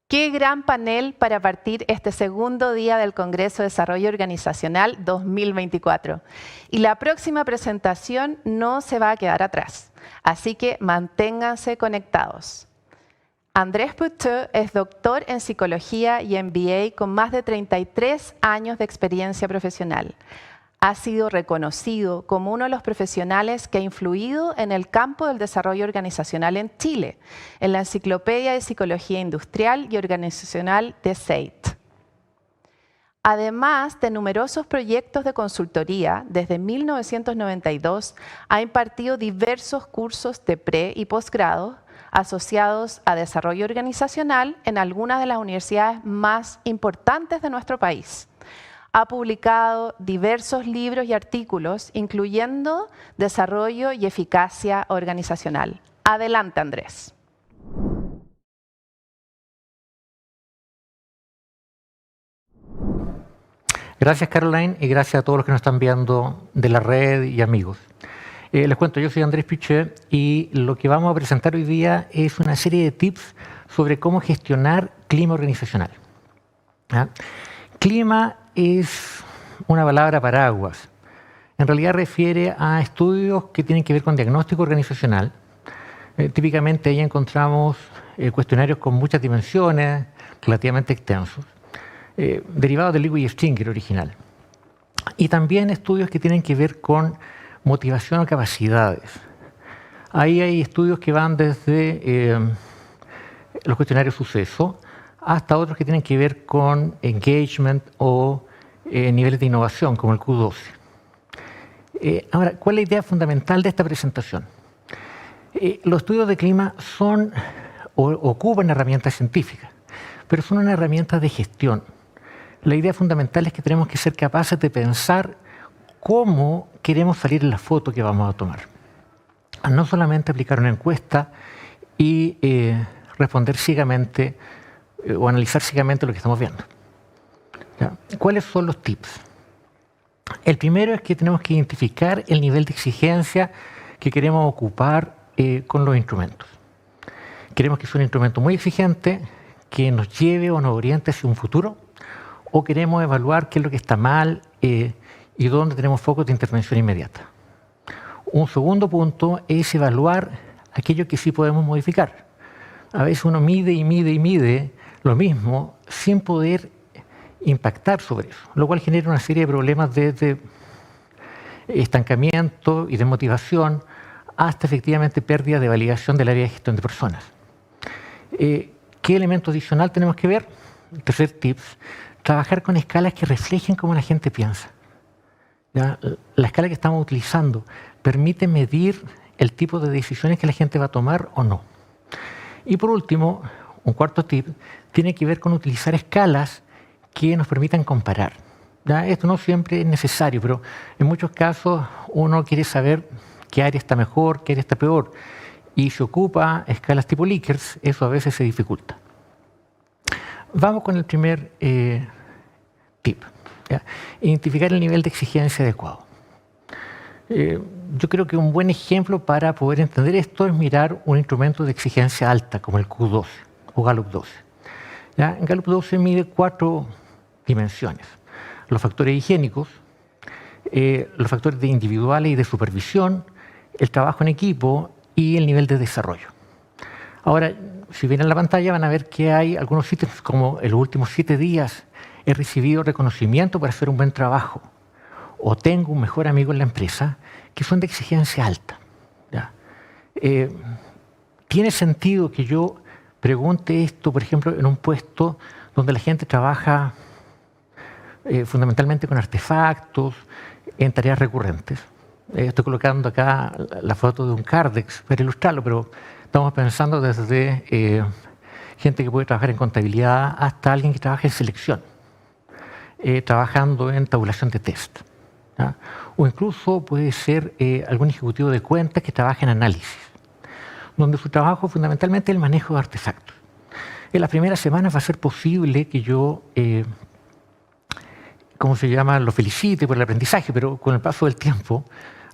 Qué gran panel para partir este segundo día del Congreso de Desarrollo Organizacional 2024. Y la próxima presentación no se va a quedar atrás, así que manténganse conectados. Andrés Puteaux es doctor en Psicología y MBA con más de 33 años de experiencia profesional. Ha sido reconocido como uno de los profesionales que ha influido en el campo del desarrollo organizacional en Chile, en la Enciclopedia de Psicología Industrial y Organizacional de SEIT. Además de numerosos proyectos de consultoría, desde 1992 ha impartido diversos cursos de pre- y posgrado asociados a desarrollo organizacional en algunas de las universidades más importantes de nuestro país. Ha publicado diversos libros y artículos, incluyendo Desarrollo y Eficacia Organizacional. Adelante, Andrés. Gracias, Caroline, y gracias a todos los que nos están viendo de la red y amigos. Les cuento, yo soy Andrés Puteaux y lo que vamos a presentar hoy día es una serie de tips sobre cómo gestionar clima organizacional. ¿Ah? Clima es una palabra paraguas. En realidad refiere a estudios que tienen que ver con diagnóstico organizacional. Típicamente ahí encontramos cuestionarios con muchas dimensiones, relativamente extensos, derivados del Lewis y Stinger original. Y también estudios que tienen que ver con motivación o capacidades. Ahí hay estudios que van desde los cuestionarios suceso hasta otros que tienen que ver con engagement o niveles de innovación, como el Q12. Ahora, ¿cuál es la idea fundamental de esta presentación? Los estudios de clima son o ocupan herramientas científicas, pero son una herramienta de gestión. La idea fundamental es que tenemos que ser capaces de pensar cómo queremos salir en la foto que vamos a tomar. No solamente aplicar una encuesta y responder ciegamente o analizar ciegamente lo que estamos viendo. ¿Ya? ¿Cuáles son los tips? El primero es que tenemos que identificar el nivel de exigencia que queremos ocupar con los instrumentos. ¿Queremos que sea un instrumento muy exigente, que nos lleve o nos oriente hacia un futuro? ¿O queremos evaluar qué es lo que está mal y dónde tenemos focos de intervención inmediata? Un segundo punto es evaluar aquello que sí podemos modificar. A veces uno mide y mide y mide lo mismo sin poder impactar sobre eso, lo cual genera una serie de problemas desde estancamiento y desmotivación hasta efectivamente pérdida de validación del área de gestión de personas. ¿Qué elemento adicional tenemos que ver? El tercer tip, trabajar con escalas que reflejen cómo la gente piensa. ¿Ya? La escala que estamos utilizando permite medir el tipo de decisiones que la gente va a tomar o no. Y por último, un cuarto tip tiene que ver con utilizar escalas que nos permitan comparar. ¿Ya? Esto no siempre es necesario, pero en muchos casos uno quiere saber qué área está mejor, qué área está peor. Y si ocupa escalas tipo Likert, eso a veces se dificulta. Vamos con el primer tip. ¿Ya? Identificar el nivel de exigencia adecuado. Yo creo que un buen ejemplo para poder entender esto es mirar un instrumento de exigencia alta, como el Q12 o Gallup 12. ¿Ya? En Gallup 12 mide 4 dimensiones. Los factores higiénicos, los factores individuales y de supervisión, el trabajo en equipo y el nivel de desarrollo. Ahora, si ven en la pantalla van a ver que hay algunos ítems como en los últimos 7 días he recibido reconocimiento por hacer un buen trabajo o tengo un mejor amigo en la empresa, que son de exigencia alta. ¿Ya? ¿Tiene sentido que yo pregunte esto, por ejemplo, en un puesto donde la gente trabaja fundamentalmente con artefactos, en tareas recurrentes? Estoy colocando acá la foto de un Cardex para ilustrarlo, pero estamos pensando desde gente que puede trabajar en contabilidad hasta alguien que trabaja en selección, trabajando en tabulación de test. ¿Ya? O incluso puede ser algún ejecutivo de cuentas que trabaja en análisis, donde su trabajo fundamentalmente es el manejo de artefactos. En las primeras semanas va a ser posible que yo, ¿cómo se llama?, lo felicite por el aprendizaje, pero con el paso del tiempo,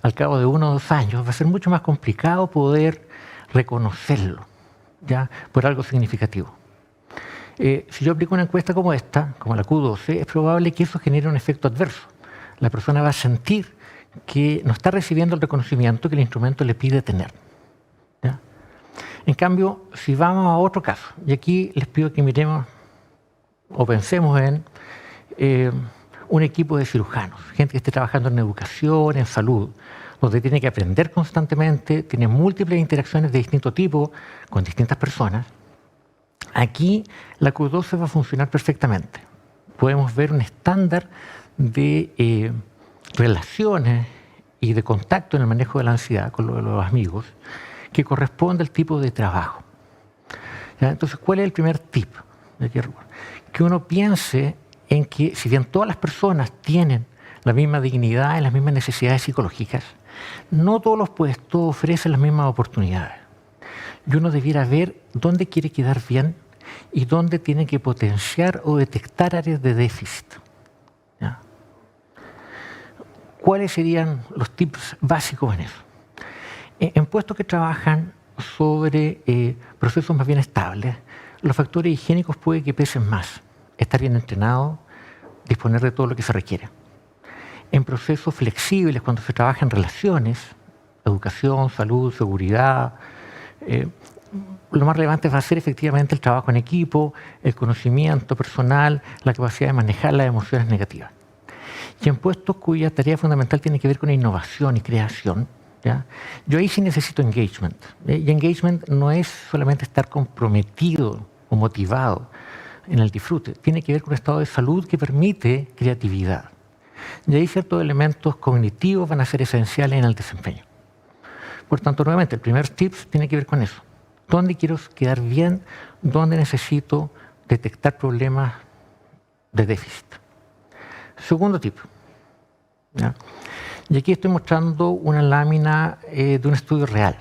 al cabo de 1 o 2 años, va a ser mucho más complicado poder reconocerlo, ¿ya?, por algo significativo. Si yo aplico una encuesta como esta, como la Q12, es probable que eso genere un efecto adverso. La persona va a sentir que no está recibiendo el reconocimiento que el instrumento le pide tener. ¿Ya? En cambio, si vamos a otro caso, y aquí les pido que miremos o pensemos en un equipo de cirujanos, gente que esté trabajando en educación, en salud, donde tiene que aprender constantemente, tiene múltiples interacciones de distinto tipo con distintas personas. Aquí la Q12 va a funcionar perfectamente. Podemos ver un estándar de relaciones y de contacto en el manejo de la ansiedad con los amigos que corresponde al tipo de trabajo. ¿Ya? Entonces, ¿cuál es el primer tip? Que uno piense en que si bien todas las personas tienen la misma dignidad y las mismas necesidades psicológicas, no todos los puestos ofrecen las mismas oportunidades. Y uno debiera ver dónde quiere quedar bien y dónde tiene que potenciar o detectar áreas de déficit. ¿Ya? ¿Cuáles serían los tips básicos en eso? En puestos que trabajan sobre procesos más bien estables, los factores higiénicos puede que pesen más. Estar bien entrenado, disponer de todo lo que se requiere. En procesos flexibles, cuando se trabaja en relaciones, educación, salud, seguridad, lo más relevante va a ser efectivamente el trabajo en equipo, el conocimiento personal, la capacidad de manejar las emociones negativas. Y en puestos cuya tarea fundamental tiene que ver con innovación y creación, ¿ya? Yo ahí sí necesito engagement. Y engagement no es solamente estar comprometido o motivado en el disfrute, tiene que ver con un estado de salud que permite creatividad. Y ahí ciertos elementos cognitivos van a ser esenciales en el desempeño. Por tanto, nuevamente, el primer tip tiene que ver con eso. ¿Dónde quiero quedar bien? ¿Dónde necesito detectar problemas de déficit? Segundo tip. ¿Ya? Y aquí estoy mostrando una lámina de un estudio real.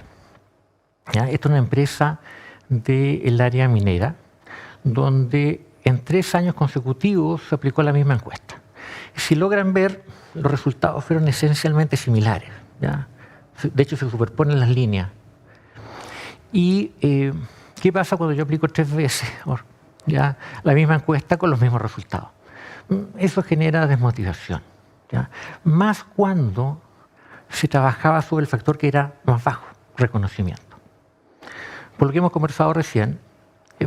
¿Ya? Esto es una empresa del área minera, donde en 3 años consecutivos se aplicó la misma encuesta. Si logran ver, los resultados fueron esencialmente similares. ¿Ya? De hecho, se superponen las líneas. ¿Y qué pasa cuando yo aplico 3 veces ¿ya? La misma encuesta con los mismos resultados? Eso genera desmotivación. ¿Ya? Más cuando se trabajaba sobre el factor que era más bajo, reconocimiento. Por lo que hemos conversado recién,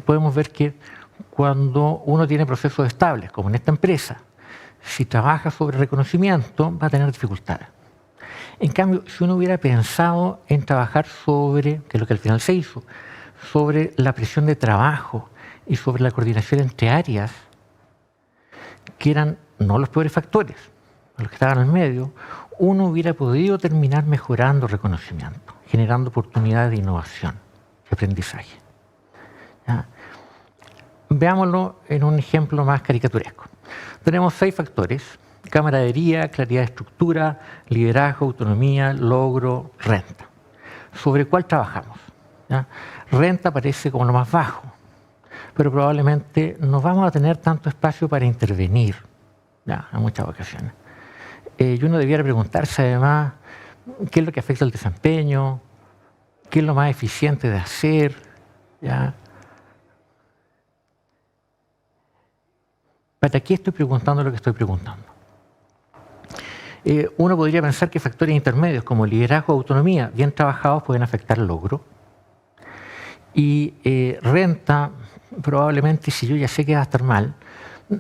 podemos ver que cuando uno tiene procesos estables, como en esta empresa, si trabaja sobre reconocimiento, va a tener dificultades. En cambio, si uno hubiera pensado en trabajar sobre, que es lo que al final se hizo, sobre la presión de trabajo y sobre la coordinación entre áreas, que eran no los peores factores, los que estaban en medio, uno hubiera podido terminar mejorando reconocimiento, generando oportunidades de innovación y aprendizaje. ¿Ya? Veámoslo en un ejemplo más caricaturesco. Tenemos 6 factores: camaradería, claridad de estructura, liderazgo, autonomía, logro, renta. ¿Sobre cuál trabajamos? ¿Ya? Renta parece como lo más bajo, pero probablemente no vamos a tener tanto espacio para intervenir, ¿ya? En muchas ocasiones. Y uno debiera preguntarse además qué es lo que afecta al desempeño, qué es lo más eficiente de hacer, ¿ya? ¿Para qué estoy preguntando lo que estoy preguntando? Uno podría pensar que factores intermedios como liderazgo o autonomía, bien trabajados, pueden afectar el logro. Y renta, probablemente, si yo ya sé que va a estar mal,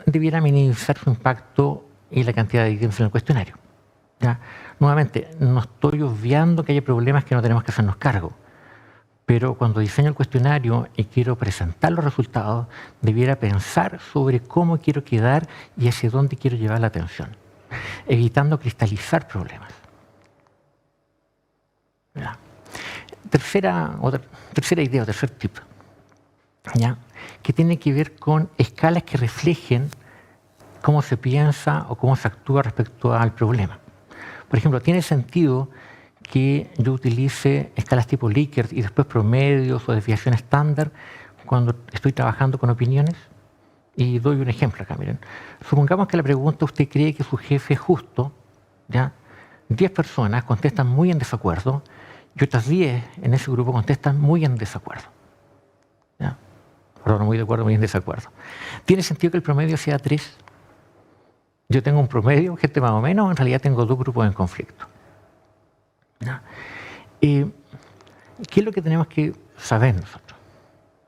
debiera minimizar su impacto y la cantidad de ítems en el cuestionario. ¿Ya? Nuevamente, no estoy obviando que haya problemas que no tenemos que hacernos cargo, pero cuando diseño el cuestionario y quiero presentar los resultados, debiera pensar sobre cómo quiero quedar y hacia dónde quiero llevar la atención, evitando cristalizar problemas. ¿Ya? Tercera idea, o tercer tip, ¿ya? Que tiene que ver con escalas que reflejen cómo se piensa o cómo se actúa respecto al problema. Por ejemplo, ¿tiene sentido que yo utilice escalas tipo Likert y después promedios o desviación estándar cuando estoy trabajando con opiniones? Y doy un ejemplo acá, miren. Supongamos que la pregunta, ¿usted cree que su jefe es justo? ¿Ya? 10 personas contestan muy en desacuerdo y otras 10 en ese grupo contestan muy en desacuerdo. ¿Ya? perdón, muy de acuerdo, muy en desacuerdo. ¿Tiene sentido que el promedio sea 3? Yo tengo un promedio, gente más o menos, en realidad tengo 2 grupos en conflicto. ¿Ya? ¿Qué es lo que tenemos que saber nosotros?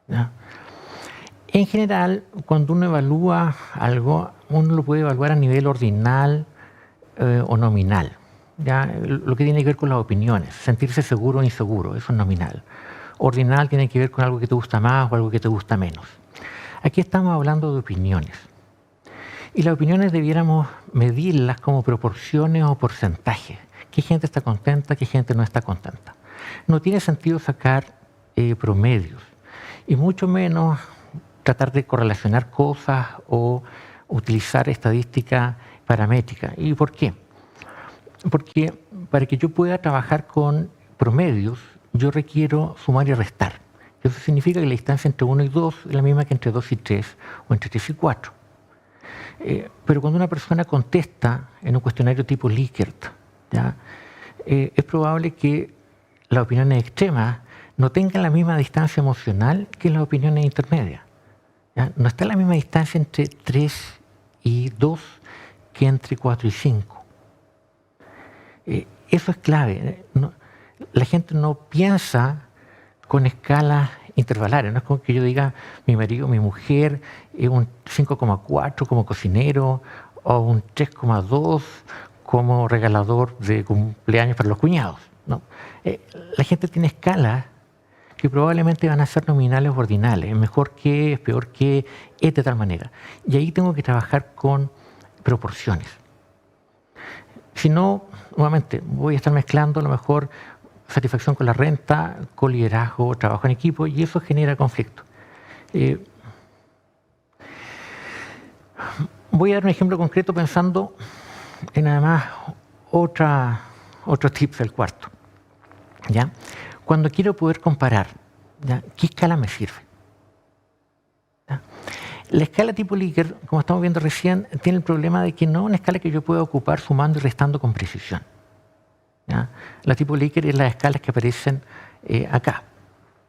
¿Ya? En general, cuando uno evalúa algo, uno lo puede evaluar a nivel ordinal o nominal. ¿Ya? Lo que tiene que ver con las opiniones, sentirse seguro o inseguro, eso es nominal. Ordinal tiene que ver con algo que te gusta más o algo que te gusta menos. Aquí estamos hablando de opiniones. Y las opiniones debiéramos medirlas como proporciones o porcentajes. ¿Qué gente está contenta, qué gente no está contenta? No tiene sentido sacar promedios, y mucho menos tratar de correlacionar cosas o utilizar estadística paramétrica. ¿Y por qué? Porque para que yo pueda trabajar con promedios, yo requiero sumar y restar. Eso significa que la distancia entre 1 y 2 es la misma que entre 2 y 3 o entre 3 y 4. Pero cuando una persona contesta en un cuestionario tipo Likert, ¿ya? Es probable que las opiniones extremas no tengan la misma distancia emocional que las opiniones intermedias. ¿Ya? No está la misma distancia entre 3 y 2 que entre 4 y 5. Eso es clave. La gente no piensa con escalas intervalares. No es como que yo diga mi marido, mi mujer, es un 5,4 como cocinero o un 3,2 como regalador de cumpleaños para los cuñados. No. La gente tiene escalas que probablemente van a ser nominales o ordinales. Es mejor que, es peor que, es de tal manera. Y ahí tengo que trabajar con proporciones. Si no, nuevamente, voy a estar mezclando a lo mejor satisfacción con la renta, con liderazgo, trabajo en equipo, y eso genera conflicto. Voy a dar un ejemplo concreto pensando en además otro tip del cuarto. ¿Ya? Cuando quiero poder comparar, ¿ya? ¿Qué escala me sirve? ¿Ya? La escala tipo Likert, como estamos viendo recién, tiene el problema de que no es una escala que yo pueda ocupar sumando y restando con precisión. ¿Ya? La tipo Likert es las escalas que aparecen acá.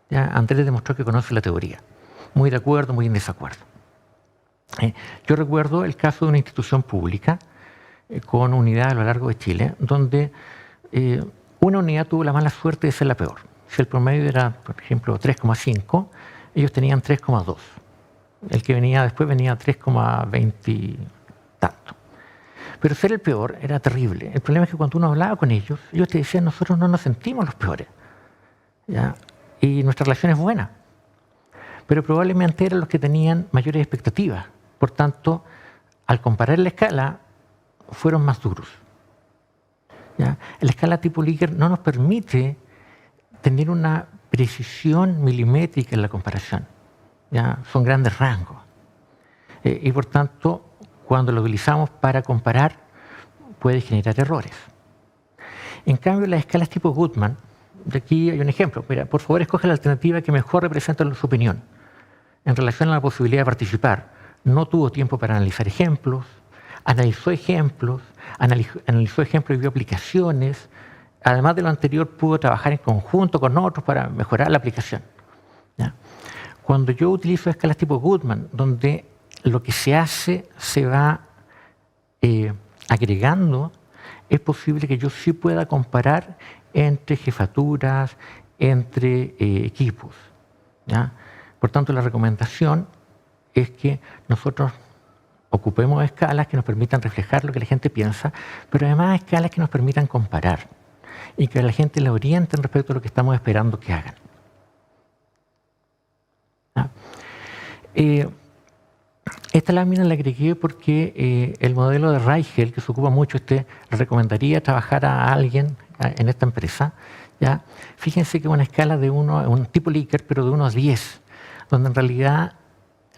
¿Ya? Andrés demostró que conoce la teoría. Muy de acuerdo, muy en desacuerdo. Yo recuerdo el caso de una institución pública con unidades a lo largo de Chile, donde una unidad tuvo la mala suerte de ser la peor. Si el promedio era, por ejemplo, 3,5, ellos tenían 3,2. El que venía después venía 3,20 y tanto. Pero ser el peor era terrible. El problema es que cuando uno hablaba con ellos, ellos te decían, nosotros no nos sentimos los peores. ¿Ya? Y nuestra relación es buena. Pero probablemente eran los que tenían mayores expectativas. Por tanto, al comparar la escala, fueron más duros. ¿Ya? La escala tipo Likert no nos permite tener una precisión milimétrica en la comparación. ¿Ya? Son grandes rangos. Y por tanto, cuando lo utilizamos para comparar, puede generar errores. En cambio, las escalas tipo Goodman, de aquí hay un ejemplo. Mira, por favor, escoge la alternativa que mejor representa su opinión en relación a la posibilidad de participar. No tuvo tiempo para analizar ejemplos, analizó ejemplos y vio aplicaciones. Además de lo anterior, pudo trabajar en conjunto con otros para mejorar la aplicación. ¿Ya? Cuando yo utilizo escalas tipo Goodman, donde lo que se hace se va agregando, es posible que yo sí pueda comparar entre jefaturas, entre equipos. ¿Ya? Por tanto, la recomendación es que nosotros ocupemos escalas que nos permitan reflejar lo que la gente piensa, pero además escalas que nos permitan comparar y que a la gente le orienten respecto a lo que estamos esperando que hagan. ¿Ya? Esta lámina la agregué porque el modelo de Reichel, que se ocupa mucho, le recomendaría trabajar a alguien en esta empresa. ¿Ya? Fíjense que es una escala de un tipo Likert, pero de 1 a 10, donde en realidad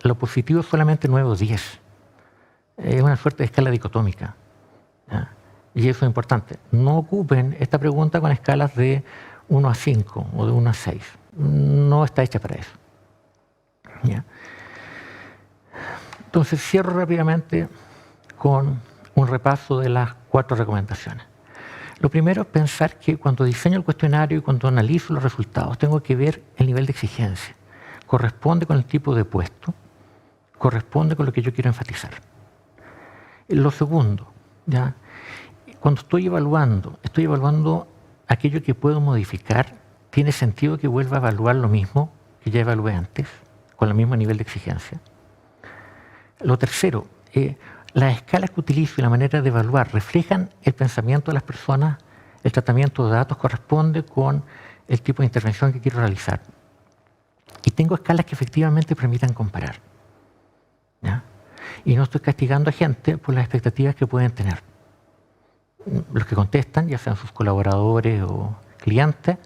lo positivo es solamente 9 o 10. Es una suerte de escala dicotómica. ¿Ya? Y eso es importante. No ocupen esta pregunta con escalas de 1 a 5 o de 1 a 6. No está hecha para eso. ¿Ya? Entonces cierro rápidamente con un repaso de las 4 recomendaciones. Lo primero es pensar que cuando diseño el cuestionario y cuando analizo los resultados, tengo que ver el nivel de exigencia. corresponde con el tipo de puesto, corresponde con lo que yo quiero enfatizar. Lo segundo, ¿ya? Cuando estoy evaluando aquello que puedo modificar, ¿tiene sentido que vuelva a evaluar lo mismo que ya evalué antes, con el mismo nivel de exigencia? Lo tercero, las escalas que utilizo y la manera de evaluar reflejan el pensamiento de las personas, el tratamiento de datos corresponde con el tipo de intervención que quiero realizar. Y tengo escalas que efectivamente permitan comparar, ¿ya? Y no estoy castigando a gente por las expectativas que pueden tener. Los que contestan, ya sean sus colaboradores o clientes,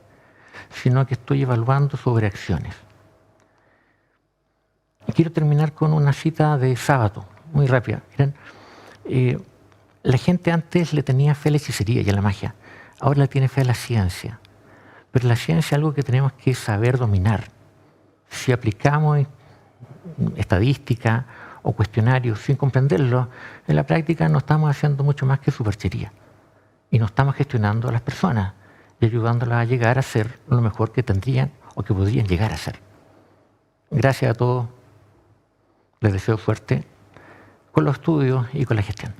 sino que estoy evaluando sobre acciones. Y quiero terminar con una cita de Sábato, muy rápida. Miren, la gente antes le tenía fe a la hechicería y a la magia, ahora le tiene fe a la ciencia. Pero la ciencia es algo que tenemos que saber dominar. Si aplicamos estadística o cuestionarios sin comprenderlo, en la práctica no estamos haciendo mucho más que superchería. Y no estamos gestionando a las personas y ayudándolas a llegar a ser lo mejor que tendrían o que podrían llegar a ser. Gracias a todos. Les deseo suerte con los estudios y con la gestión.